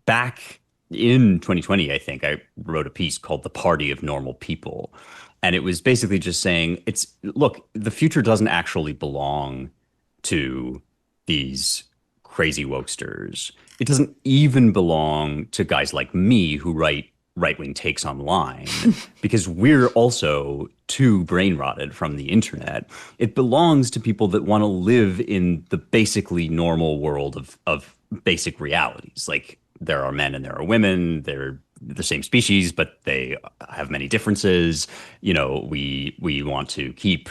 back in 2020, I think I wrote a piece called "The Party of Normal People," and it was basically just saying, look, the future doesn't actually belong to these crazy wokesters. It doesn't even belong to guys like me who write right-wing takes online because we're also too brain rotted from the internet. It belongs to people that want to live in the basically normal world of basic realities. Like there are men and there are women, they're the same species, but they have many differences. We want to keep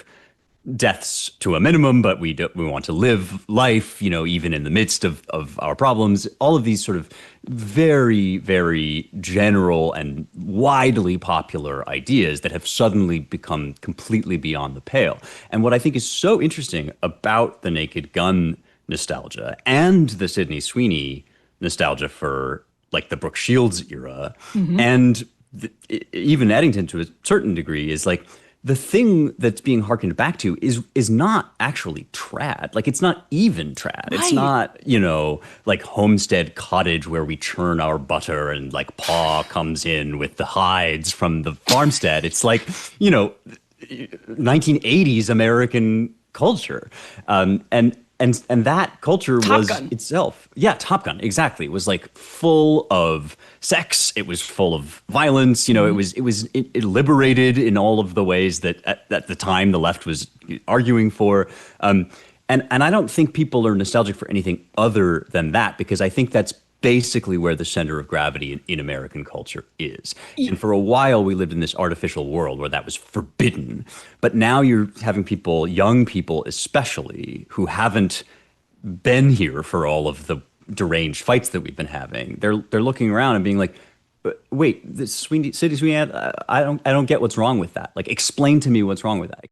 deaths to a minimum, but we want to live life, even in the midst of our problems. All of these sort of very, very general and widely popular ideas that have suddenly become completely beyond the pale. And what I think is so interesting about the Naked Gun nostalgia and the Sydney Sweeney nostalgia for like the Brooke Shields era, and even Eddington to a certain degree, is like the thing that's being harkened back to is not actually trad. Like it's not even trad. It's Right. not, like Homestead Cottage where we churn our butter and like Pa comes in with the hides from the farmstead. It's like, 1980s American culture. And that culture Top was Gun. itself, yeah, Top Gun, exactly. It was like full of sex. It was full of violence. It liberated in all of the ways that at the time the left was arguing for. And I don't think people are nostalgic for anything other than that, because I think that's basically where the center of gravity in American culture is. And for a while, we lived in this artificial world where that was forbidden. But now you're having people, young people especially, who haven't been here for all of the deranged fights that we've been having. They're looking around and being like, "But wait, this City Sweeney ad, I don't get what's wrong with that. Like, explain to me what's wrong with that."